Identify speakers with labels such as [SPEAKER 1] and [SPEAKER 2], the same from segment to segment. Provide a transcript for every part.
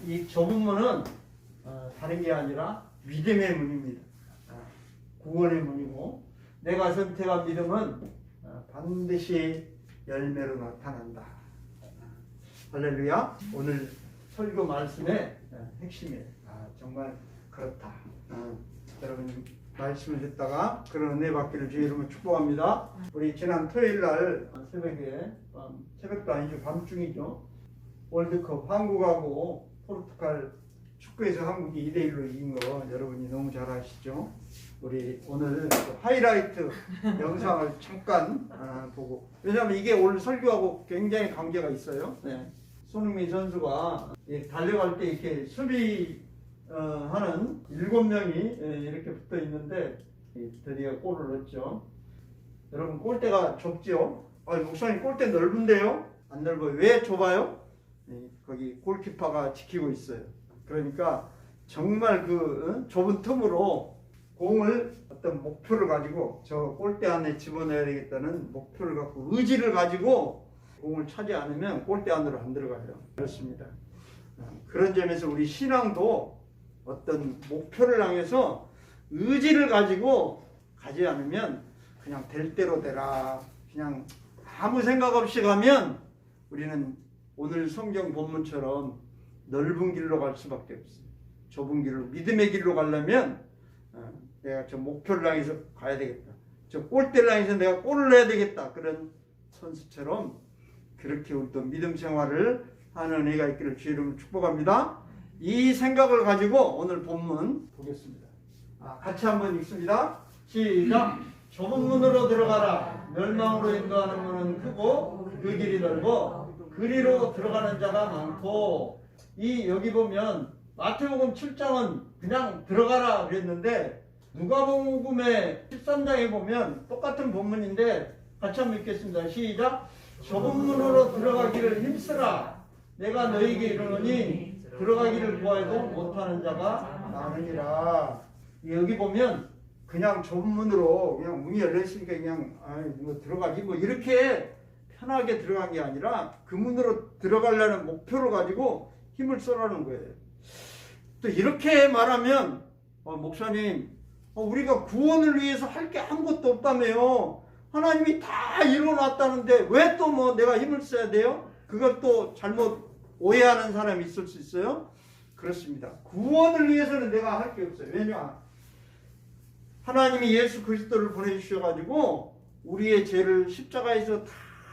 [SPEAKER 1] 이 좁은 문은 다른 게 아니라 믿음의 문입니다. 구원의 문이고, 내가 선택한 믿음은 반드시 열매로 나타난다. 할렐루야. 오늘 설교 말씀의 핵심이에요. 정말 그렇다. 여러분 말씀을 듣다가 그런 은혜 받기를 주의 이름으로 축복합니다. 우리 지난 토요일 날 새벽에, 새벽도 아니죠, 밤중이죠, 월드컵 한국하고 포르투갈 축구에서 한국이 2대1로 이긴 거 여러분이 너무 잘 아시죠? 우리 오늘 하이라이트 영상을 잠깐 보고, 왜냐하면 이게 오늘 설교하고 굉장히 관계가 있어요. 손흥민 선수가 달려갈 때 이렇게 수비 하는 7명이 이렇게 붙어 있는데 드디어 골을 넣었죠. 여러분, 골대가 좁죠? 목사님, 골대 넓은데요? 안 넓어요. 왜 좁아요? 거기 골키퍼가 지키고 있어요. 그러니까 정말 그 좁은 틈으로 공을 어떤 목표를 가지고 저 골대 안에 집어넣어야 되겠다는 목표를 갖고 의지를 가지고 공을 차지 않으면 골대 안으로 안 들어가요. 그렇습니다. 그런 점에서 우리 신앙도 어떤 목표를 향해서 의지를 가지고 가지 않으면 그냥 될 대로 되라, 그냥 아무 생각 없이 가면 우리는 오늘 성경 본문처럼 넓은 길로 갈 수밖에 없어요. 좁은 길로, 믿음의 길로 가려면 내가 저 목표를 향해서 가야 되겠다, 저 골대를 향해서 내가 골을 넣어야 되겠다, 그런 선수처럼 그렇게 우리도 믿음 생활을 하는 은혜가 있기를 주의 이름으로 축복합니다. 이 생각을 가지고 오늘 본문 보겠습니다. 같이 한번 읽습니다. 시작. 좁은 문으로 들어가라. 멸망으로 인도하는 문은 크고 그 길이 넓어 그리로 들어가는 자가 많고. 여기 보면 마태복음 7장은 그냥 들어가라 그랬는데, 누가복음의 13장에 보면 똑같은 본문인데 같이 한번 읽겠습니다. 시작. 좁은 문으로 들어가기를 힘쓰라. 내가 너희에게 이르노니 들어가기를 구하여도 못하는 자가 많으니라. 여기 보면 그냥 좁은 문으로, 그냥 문이 열려있으니까 그냥 뭐 들어가기 뭐 이렇게 편하게 들어간 게 아니라 그 문으로 들어가려는 목표를 가지고 힘을 쏘라는 거예요. 또 이렇게 말하면 목사님, 우리가 구원을 위해서 할 게 아무것도 없다며요. 하나님이 다 이루어놨다는데 왜 또 뭐 내가 힘을 써야 돼요? 그것도 잘못 오해하는 사람이 있을 수 있어요. 그렇습니다. 구원을 위해서는 내가 할 게 없어요. 왜냐? 하나님이 예수 그리스도를 보내주셔가지고 우리의 죄를 십자가에서 다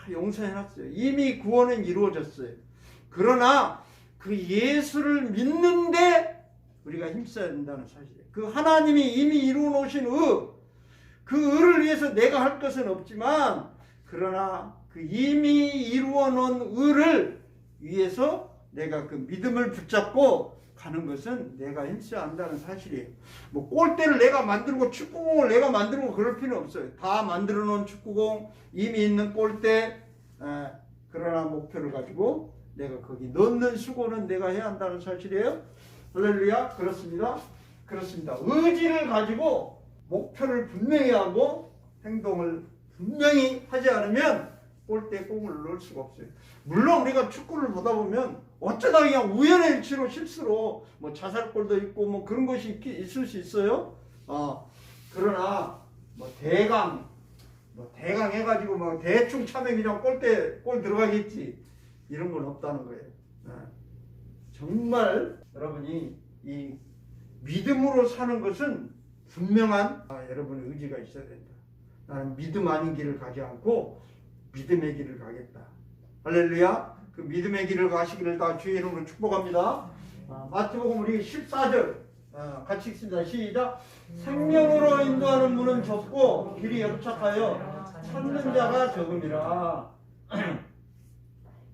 [SPEAKER 1] 용서해놨어요. 이미 구원은 이루어졌어요. 그러나 그 예수를 믿는데 우리가 힘써야 된다는 사실이에요. 그 하나님이 이미 이루어놓으신 그 의를 위해서 내가 할 것은 없지만, 그러나 그 이미 이루어놓은 의를 위해서 내가 그 믿음을 붙잡고 가는 것은 내가 힘써야 한다는 사실이에요. 뭐 골대를 내가 만들고 축구공을 내가 만들고 그럴 필요는 없어요. 다 만들어 놓은 축구공, 이미 있는 골대, 그러나 목표를 가지고 내가 거기 넣는 수고는 내가 해야 한다는 사실이에요. 할렐루야. 그렇습니다. 의지를 가지고 목표를 분명히 하고 행동을 분명히 하지 않으면 골대에 공을 넣을 수가 없어요. 물론 우리가 축구를 보다 보면 어쩌다 그냥 우연의 일치로 실수로 뭐 자살골도 있고 뭐 그런 것이 있을 수 있어요. 그러나 뭐 대강 해가지고 뭐 대충 차면 그냥 골 들어가겠지, 이런 건 없다는 거예요. 정말 여러분이 이 믿음으로 사는 것은 분명한 여러분의 의지가 있어야 된다. 나는 믿음 아닌 길을 가지 않고 믿음의 길을 가겠다. 할렐루야. 그 믿음의 길을 가시기를 다 주의 이름으로 축복합니다. 마태복음 우리 14절 같이 읽습니다. 시작. 생명으로 인도하는 문은 좁고 길이 협착하여 찾는 자가 적음이라.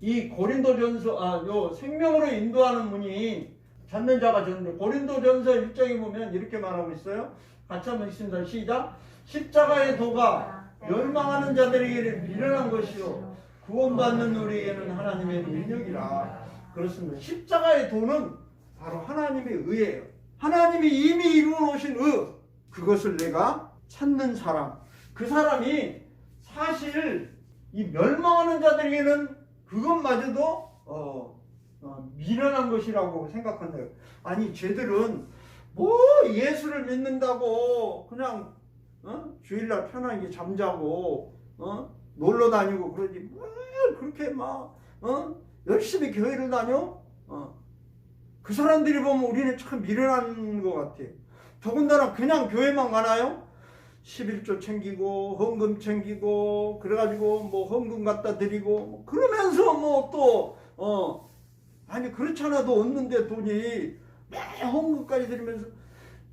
[SPEAKER 1] 이 고린도전서 요 생명으로 인도하는 문이 찾는 자가 적은데, 고린도전서 1장에 보면 이렇게 말하고 있어요. 같이 한번 읽습니다. 시작. 십자가의 도가 멸망하는 자들에게는 미련한 것이요 구원받는 우리에게는 하나님의 능력이라. 그렇습니다. 십자가의 도는 바로 하나님의 의예요. 하나님이 이미 이루어 놓으신 의, 그것을 내가 찾는 사람, 그 사람이 사실 이 멸망하는 자들에게는 그것마저도 미련한 것이라고 생각한다. 아니 쟤들은 뭐 예수를 믿는다고 그냥 주일날 편하게 잠자고 놀러 다니고 그러지 뭐 그렇게 막 열심히 교회를 다녀? 그 사람들이 보면 우리는 참 미련한 것 같아. 더군다나 그냥 교회만 가나요? 11조 챙기고 헌금 챙기고 그래가지고 뭐 헌금 갖다 드리고 뭐 그러면서 뭐 또 아니 그렇잖아도 없는데 돈이 매 헌금까지 드리면서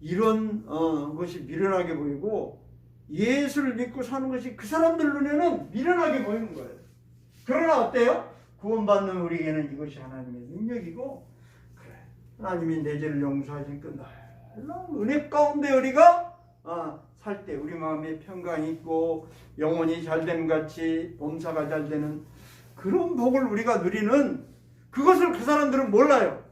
[SPEAKER 1] 이런 것이 미련하게 보이고 예수를 믿고 사는 것이 그 사람들 눈에는 미련하게 보이는 거예요. 그러나 어때요? 구원받는 우리에게는 이것이 하나님의 능력이고 그래 하나님이 내 죄를 용서하신 그 놀라운 은혜 가운데 우리가 살 때 우리 마음에 평강이 있고 영혼이 잘됨 같이 범사가 잘 되는 그런 복을 우리가 누리는 그것을 그 사람들은 몰라요.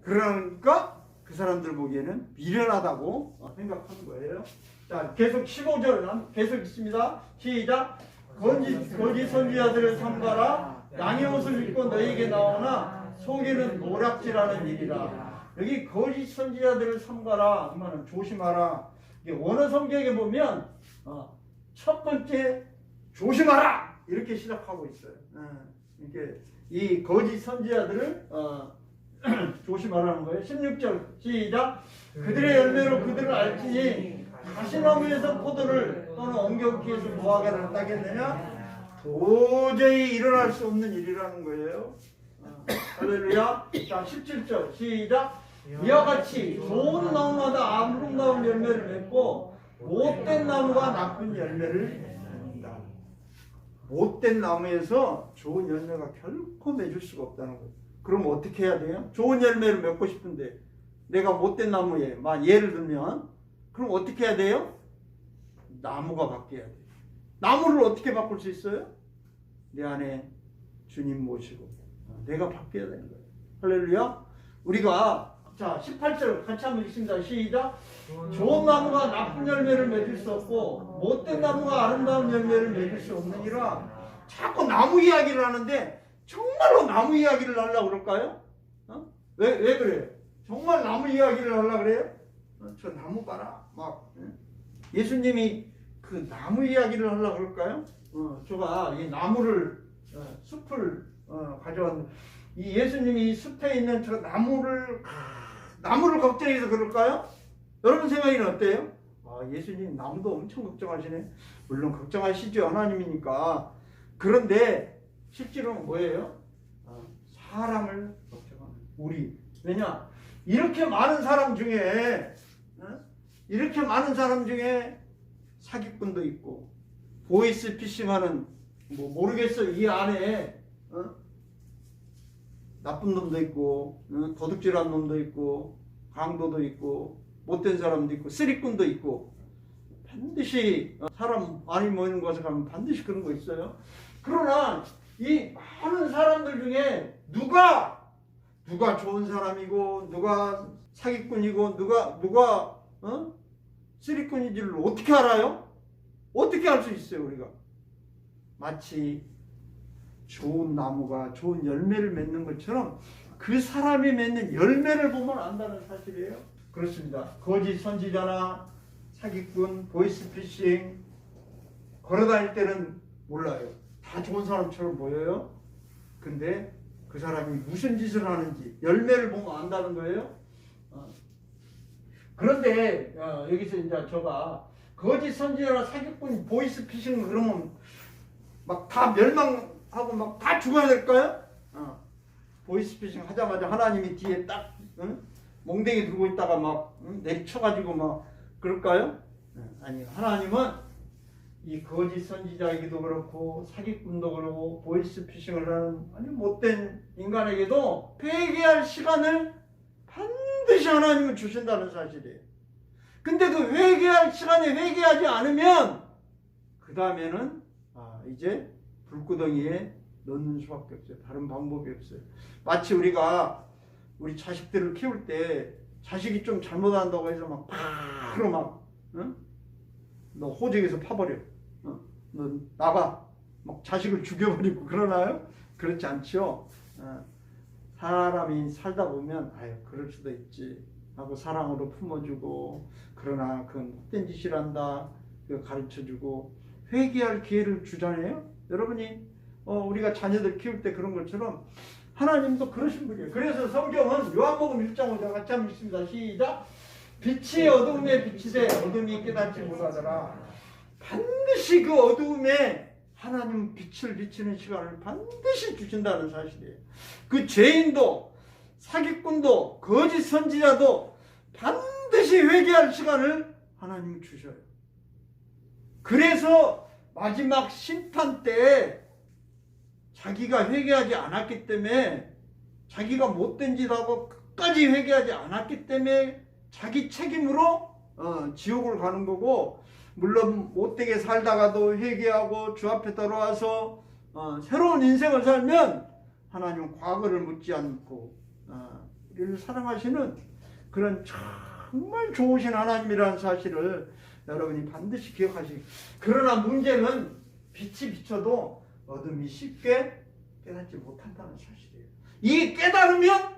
[SPEAKER 1] 그러니까 그 사람들 보기에는 미련하다고 생각하는 거예요. 자, 계속 15절 계속 있습니다. 시작. 거짓 선지자들을 삼가라. 양의 옷을 입고 너에게 나오나 속에는 노략질하는 일이라. 여기 거짓 선지자들을 삼가라 하면 조심하라. 원어 성경에 보면 첫 번째 조심하라 이렇게 시작하고 있어요. 이렇게 이 거짓 선지자들을 조심하라는 거예요. 16절 시작. 그들의 열매로 그들을 알지니 가시나무에서 포도를 또는 엉겅퀴에서 무화과를 따겠느냐? 도저히 일어날 수 없는 일이라는 거예요. 할렐루야. 자 17절 시작. 이와 같이 좋은 나무마다 아름다운 열매를 맺고 못된 나무가 나쁜 열매를 맺는다. 못된 나무에서 좋은 열매가 결코 맺을 수가 없다는 거예요. 그럼 어떻게 해야 돼요? 좋은 열매를 맺고 싶은데 내가 못된 나무에 예를 들면 그럼 어떻게 해야 돼요? 나무가 바뀌어야 돼요. 나무를 어떻게 바꿀 수 있어요? 내 안에 주님 모시고 내가 바뀌어야 되는 거예요. 할렐루야. 우리가 자 18절 같이 한번 읽습니다. 시작. 좋은 나무가 나쁜 열매를 맺을 수 없고 못된 나무가 아름다운 열매를 맺을 수 없느니라. 자꾸 나무 이야기를 하는데 정말로 나무 이야기를 하려고 그럴까요? 왜 그래요? 정말 나무 이야기를 하려고 그래요? 저 나무 봐라 막 예수님이 그 나무 이야기를 하려고 그럴까요? 제가 이 나무를 숲을 가져왔는데 이 예수님이 숲에 있는 저 나무를 걱정해서 그럴까요? 여러분 생각에는 어때요? 예수님 나무도 엄청 걱정하시네. 물론 걱정하시죠. 하나님이니까. 그런데 실제로는 뭐예요? 사람을 걱정하는 우리. 왜냐? 이렇게 많은 사람 중에 사기꾼도 있고 보이스 피싱하는 모르겠어요. 이 안에 나쁜 놈도 있고 도둑질한 놈도 있고 강도도 있고 못된 사람도 있고 쓰리꾼도 있고 반드시 사람 많이 모이는 곳에 가면 반드시 그런 거 있어요. 그러나 이 많은 사람들 중에 누가 좋은 사람이고 누가 사기꾼이고 누가 쓰리꾼인지를 어떻게 알아요? 어떻게 알 수 있어요? 우리가 마치 좋은 나무가 좋은 열매를 맺는 것처럼 그 사람이 맺는 열매를 보면 안다는 사실이에요. 그렇습니다. 거짓 선지자나 사기꾼, 보이스피싱 걸어다닐 때는 몰라요. 다 좋은 사람처럼 보여요. 근데 그 사람이 무슨 짓을 하는지 열매를 보면 안다는 거예요. 그런데 여기서 이제 제가 거짓 선지자나 사기꾼, 보이스피싱 그러면 막 다 멸망하고 막 다 죽어야 될까요? 보이스피싱 하자마자 하나님이 뒤에 딱 몽댕이 들고 있다가 막 내리쳐가지고 막 그럴까요? 아니, 하나님은 이 거짓 선지자에게도 그렇고 사기꾼도 그렇고 보이스피싱을 하는 아니 못된 인간에게도 회개할 시간을 반드시 하나님은 주신다는 사실이에요. 근데 그 회개할 시간에 회개하지 않으면 그 다음에는 이제 불구덩이에 넣는 수밖에 없어요. 다른 방법이 없어요. 마치 우리가 우리 자식들을 키울 때 자식이 좀 잘못한다고 해서 막 바로 막 너 호적에서 파버려. 너 나가. 막 자식을 죽여버리고 그러나요? 그렇지 않죠. 사람이 살다 보면 아유 그럴 수도 있지 하고 사랑으로 품어주고, 그러나 그건 못된 짓이란다 가르쳐주고 회개할 기회를 주잖아요. 여러분이 우리가 자녀들 키울 때 그런 것처럼 하나님도 그러신 분이에요. 그래서 성경은 요한복음 1장 5절 같이 한번 읽습니다. 시작. 빛이 어두움에 비치되 어둠이 깨닫지 못하더라. 반드시 그 어두움에 하나님 빛을 비치는 시간을 반드시 주신다는 사실이에요. 그 죄인도 사기꾼도 거짓 선지자도 반드시 회개할 시간을 하나님이 주셔요. 그래서 마지막 심판 때 자기가 회개하지 않았기 때문에, 자기가 못된 짓하고 끝까지 회개하지 않았기 때문에 자기 책임으로 지옥을 가는 거고, 물론 못되게 살다가도 회개하고 주 앞에 돌아와서 새로운 인생을 살면 하나님은 과거를 묻지 않고 우리를 사랑하시는 그런 정말 좋으신 하나님이라는 사실을 여러분이 반드시 기억하시기. 그러나 문제는 빛이 비춰도 어둠이 쉽게 깨닫지 못한다는 사실이에요. 이게 깨달으면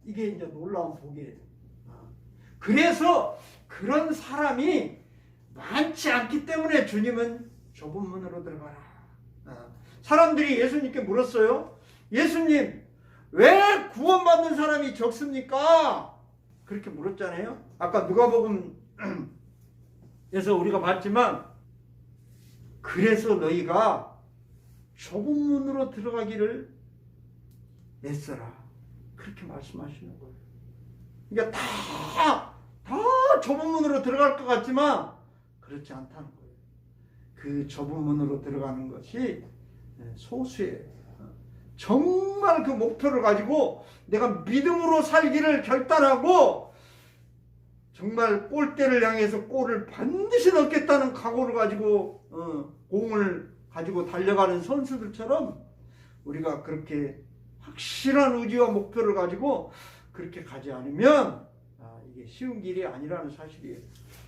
[SPEAKER 1] 이게 이제 놀라운 복이에요. 그래서 그런 사람이 많지 않기 때문에 주님은 좁은 문으로 들어가라. 사람들이 예수님께 물었어요. 예수님, 왜 구원받는 사람이 적습니까? 그렇게 물었잖아요. 아까 누가복음에서 우리가 봤지만, 그래서 너희가 좁은 문으로 들어가기를 애써라. 그렇게 말씀하시는 거예요. 그러니까 다 좁은 문으로 들어갈 것 같지만 그렇지 않다는 거예요. 그 좁은 문으로 들어가는 것이 소수예요. 정말 그 목표를 가지고 내가 믿음으로 살기를 결단하고 정말 골대를 향해서 골을 반드시 넣겠다는 각오를 가지고 공을 가지고 달려가는 선수들처럼 우리가 그렇게 확실한 의지와 목표를 가지고 그렇게 가지 않으면 이게 쉬운 길이 아니라는 사실이에요.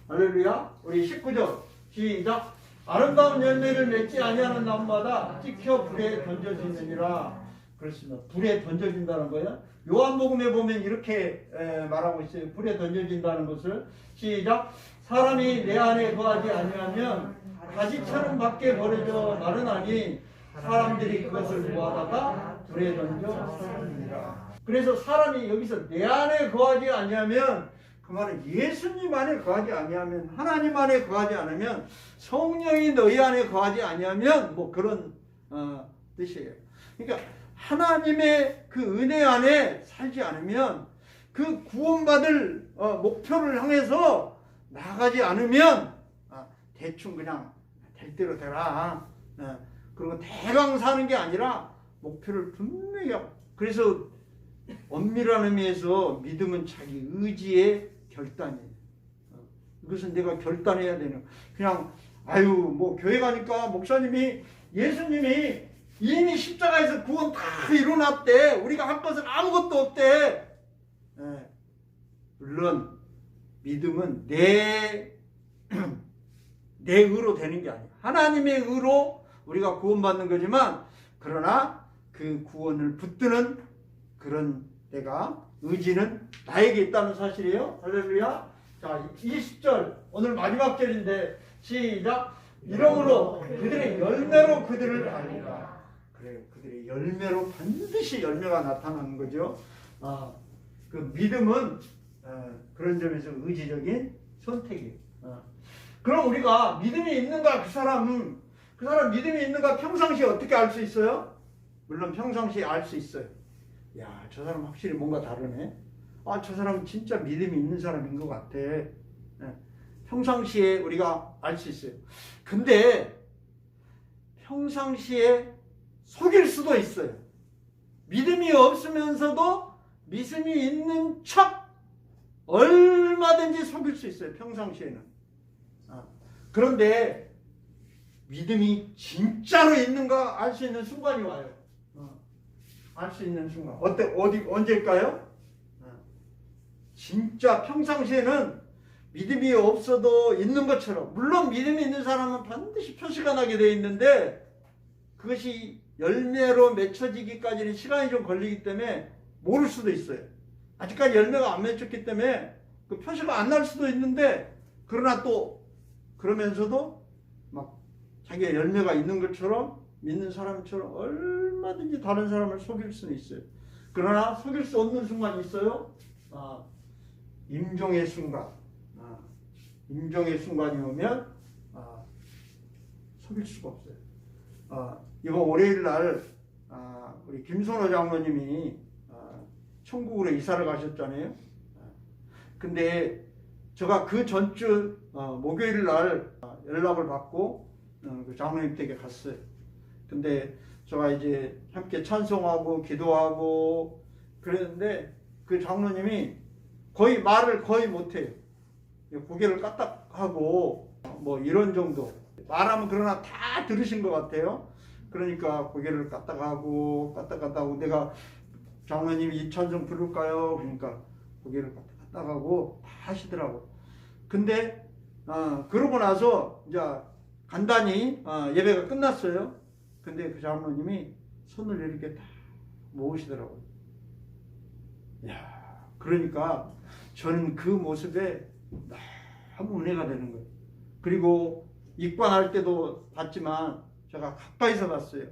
[SPEAKER 1] 할렐루야. 우리 19절 시작. 아름다운 열매를 맺지 아니하는 나무마다 찍혀 불에 던져지느니라. 그렇습니다. 불에 던져진다는 거예요. 요한복음에 보면 이렇게 말하고 있어요. 불에 던져진다는 것을. 시작. 사람이 내 안에 거하지 아니하면 가지처럼 밖에 버려져 마르나니 사람들이 그것을 모아다가 불에 던져 쏟느니라. 그래서 사람이 여기서 내 안에 거하지 아니하면, 그 말은 예수님 안에 거하지 아니하면, 하나님 안에 거하지 않으면, 성령이 너희 안에 거하지 아니하면, 뭐 그런 뜻이에요. 그러니까 하나님의 그 은혜 안에 살지 않으면, 그 구원받을 목표를 향해서 나가지 않으면 대충 그냥 될 대로 되라. 그리고 대강 사는 게 아니라 목표를 분명히 하고. 그래서 엄밀한 의미에서 믿음은 자기 의지의 결단이에요. 이것은 내가 결단해야 되는. 그냥 뭐 교회 가니까 목사님이, 예수님이 이미 십자가에서 구원 다 이루어놨대, 우리가 할 것은 아무것도 없대. 물론 믿음은 내 의로 되는 게 아니에요. 하나님의 의로 우리가 구원받는 거지만, 그러나 그 구원을 붙드는 그런 내가 의지는 나에게 있다는 사실이에요. 할렐루야. 자, 20절 오늘 마지막 절인데 시작. 이러므로 그들의 열매로 그들을 알리라. 그래요. 그들의 열매로 반드시 열매가 나타나는 거죠. 그 믿음은 그런 점에서 의지적인 선택이에요. 그럼 우리가 믿음이 있는가, 그 사람 믿음이 있는가 평상시에 어떻게 알 수 있어요? 물론 평상시에 알 수 있어요. 야, 저 사람 확실히 뭔가 다르네. 저 사람 진짜 믿음이 있는 사람인 것 같아. 평상시에 우리가 알 수 있어요. 근데 평상시에 속일 수도 있어요. 믿음이 없으면서도 믿음이 있는 척 얼마든지 속일 수 있어요. 평상시에는. 그런데 믿음이 진짜로 있는가 알 수 있는 순간이 와요. 알 수 있는 순간. 언제일까요? 진짜 평상시에는 믿음이 없어도 있는 것처럼, 물론 믿음이 있는 사람은 반드시 표시가 나게 되어 있는데, 그것이 열매로 맺혀지기까지는 시간이 좀 걸리기 때문에 모를 수도 있어요. 아직까지 열매가 안 맺혔기 때문에 그 표시가 안 날 수도 있는데, 그러나 또 그러면서도 막 자기가 열매가 있는 것처럼 믿는 사람처럼 얼마든지 다른 사람을 속일 수는 있어요. 그러나 속일 수 없는 순간이 있어요. 임종의 순간. 임종의 순간이 오면 속일 수가 없어요. 이번 월요일 날 우리 김선호 장로님이 천국으로 이사를 가셨잖아요. 근데 제가 그 전주 목요일 날 연락을 받고 그 장로님 댁에 갔어요. 근데 제가 이제 함께 찬송하고 기도하고 그랬는데 그 장로님이 거의 말을 거의 못해요. 고개를 까딱하고 뭐 이런 정도. 말하면 그러나 다 들으신 것 같아요. 그러니까 고개를 까딱하고 내가 장로님 이 찬송 부를까요? 그러니까 고개를 까딱하고 다 하시더라고. 근데 그러고 나서 이제 간단히 예배가 끝났어요. 근데 그 장로님이 손을 이렇게 다 모으시더라고요. 야, 그러니까 저는 그 모습에 너무 은혜가 되는 거예요. 그리고 입관할 때도 봤지만 제가 가까이서 봤어요.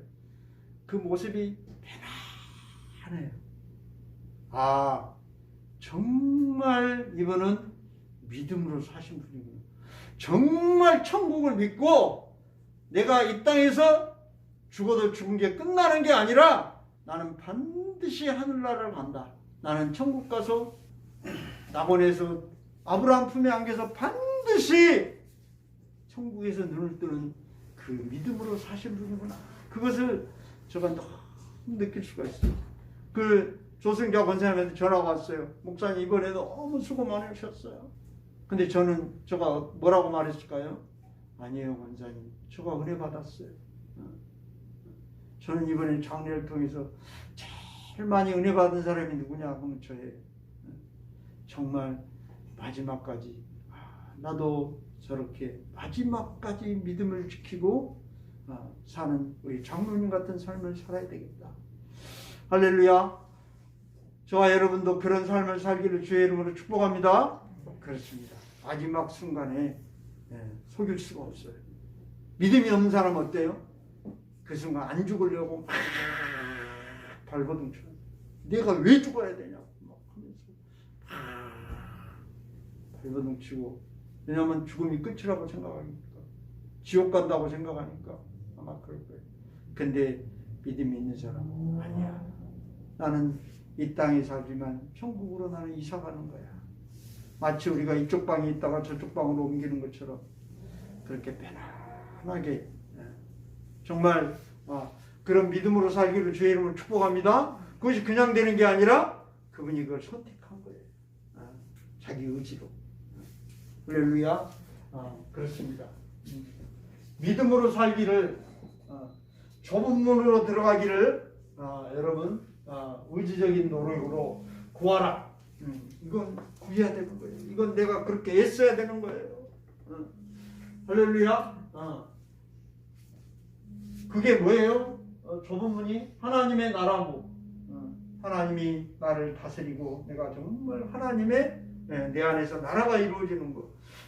[SPEAKER 1] 그 모습이 편안해요. 정말 이분은 믿음으로 사신 분이구나. 정말 천국을 믿고 내가 이 땅에서 죽어도 죽은 게 끝나는 게 아니라 나는 반드시 하늘나라를 간다. 나는 천국 가서 낙원에서 아브라함 품에 안겨서 반드시 천국에서 눈을 뜨는 그 믿음으로 사신 분이구나. 그것을 제가 너무 느낄 수가 있어요. 그 조승자 권사님한테 전화가 왔어요. 목사님 이번에 너무 수고 많으셨어요. 근데 제가 뭐라고 말했을까요? 아니에요 권사님, 제가 은혜 받았어요. 저는 이번에 장례를 통해서 제일 많이 은혜 받은 사람이 누구냐 하면 저예요. 정말 마지막까지 나도 저렇게 마지막까지 믿음을 지키고 사는 우리 장로님 같은 삶을 살아야 되겠다. 할렐루야. 저와 여러분도 그런 삶을 살기를 주의 이름으로 축복합니다. 그렇습니다. 마지막 순간에 속일 수가 없어요. 믿음이 없는 사람 어때요? 그 순간 안 죽으려고 막 발버둥 쳐요. 내가 왜 죽어야 되냐 막 하면서 발버둥 치고, 왜냐하면 죽음이 끝이라고 생각하니까, 지옥 간다고 생각하니까 아마 그럴 거예요. 근데 믿음이 있는 사람은 아니야. 나는 이 땅에 살지만 천국으로 나는 이사 가는 거야. 마치 우리가 이쪽 방에 있다가 저쪽 방으로 옮기는 것처럼 그렇게 편안하게 정말 그런 믿음으로 살기를 주의 이름으로 축복합니다. 그것이 그냥 되는 게 아니라 그분이 그걸 선택한 거예요. 자기 의지로. 할렐루야. 그렇습니다. 믿음으로 살기를, 좁은 문으로 들어가기를 여러분 의지적인 노력으로 구하라. 이건 구해야 되는 거예요. 이건 내가 그렇게 애써야 되는 거예요. 할렐루야. 그게 뭐예요? 좁은 문이 하나님의 나라고, 하나님이 나를 다스리고 내가 정말 하나님의 내 안에서 나라가 이루어지는 것.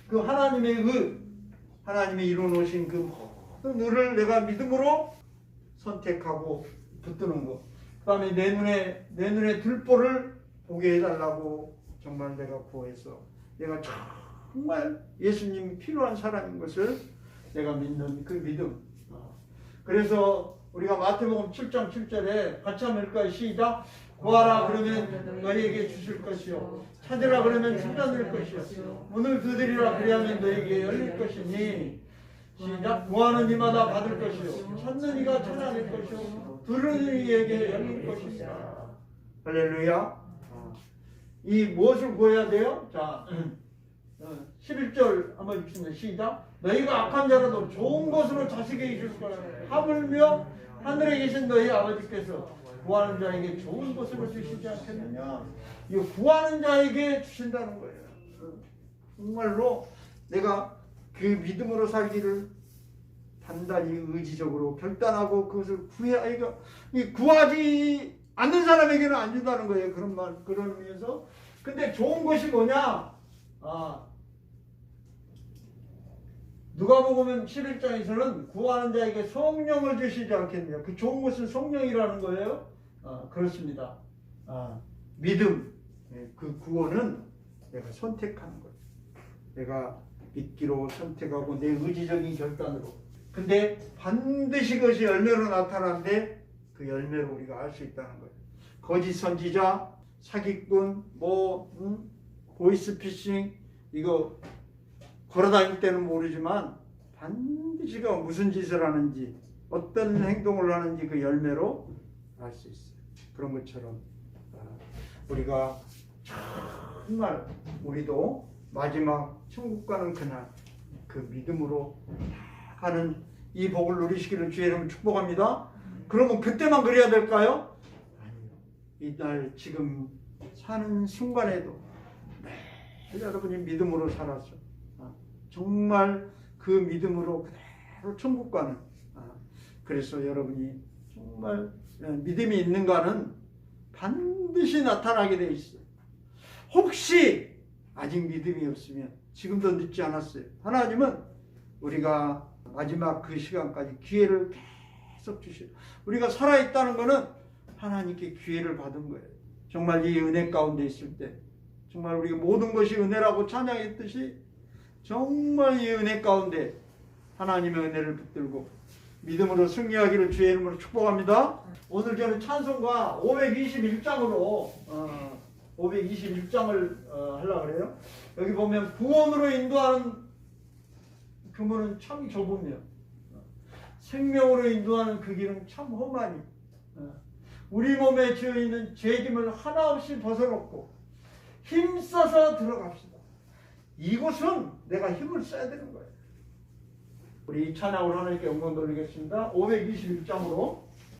[SPEAKER 1] 그 하나님의 하나님이 이루어놓으신 그 모든 의를 내가 믿음으로 선택하고 붙드는 것. 그 다음에 내 눈에 들보를 보게 해달라고 정말 내가 구해서 내가 정말 예수님이 필요한 사람인 것을 내가 믿는 그 믿음. 그래서 우리가 마태복음 7장 7절에 같이 한번 읽을까요? 시작. 구하라 그러면 너희에게 주실 것이요, 찾으라 그러면 찾아낼 것이요, 문을 두드리라 그리하면 너희에게 열릴 것이니. 시작. 구하는 이마다 받을 것이요, 찾는 이가 찾아낼 것이요, 부르는 이에게 열릴 것이니라. 할렐루야. 이 무엇을 구해야 돼요? 자, 11절 한번 읽습니다. 시작. 너희가 악한 자라도 좋은 것으로 자식에게 줄 거라. 하물며 하늘에 계신 너희 아버지께서 구하는 자에게 좋은 것으로 주시지 않겠느냐. 이 구하는 자에게 주신다는 거예요. 정말로 내가 그 믿음으로 살기를 단단히 의지적으로 결단하고 그것을 구해야. 이 구하지 아는 사람에게는 안 준다는 거예요. 그런 의미에서. 근데 좋은 것이 뭐냐? 누가복음 11장에서는 구하는 자에게 성령을 주시지 않겠느냐. 그 좋은 것은 성령이라는 거예요. 그렇습니다. 믿음, 그 구원은 내가 선택하는 거예요. 내가 믿기로 선택하고 내 의지적인 결단으로. 근데 반드시 그것이 열매로 나타나는데 그 열매로 우리가 알 수 있다는 거예요. 거짓 선지자, 사기꾼, 보이스피싱 이거 걸어다닐 때는 모르지만 반드시 그 무슨 짓을 하는지 어떤 행동을 하는지 그 열매로 알 수 있어요. 그런 것처럼 우리가 정말 우리도 마지막 천국 가는 그날 그 믿음으로 가는 이 복을 누리시기를 주의 이름으로 축복합니다. 그러면 그때만 그래야 될까요? 아니요. 이날 지금 사는 순간에도 매일 여러분이 믿음으로 살아서 정말 그 믿음으로 그대로 천국 가는 그래서 여러분이 정말 믿음이 있는가는 반드시 나타나게 돼 있어요. 혹시 아직 믿음이 없으면 지금도 늦지 않았어요. 하나님은 우리가 마지막 그 시간까지 기회를 계속 주셔요. 우리가 살아있다는 것은 하나님께 기회를 받은 거예요. 정말 이 은혜 가운데 있을 때 정말 우리가 모든 것이 은혜라고 찬양했듯이 정말 이 은혜 가운데 하나님의 은혜를 붙들고 믿음으로 승리하기를 주의 이름으로 축복합니다. 오늘 저는 찬송가 521장으로 521장을 하려고 그래요. 여기 보면 구원으로 인도하는 그문은 참 좁으며 생명으로 인도하는 그 길은 참 험하니 우리 몸에 지어있는 죄짐을 하나 없이 벗어놓고 힘써서 들어갑시다. 이곳은 내가 힘을 써야 되는 거예요. 우리 찬양으로 하나님께 영광 돌리겠습니다. 521장으로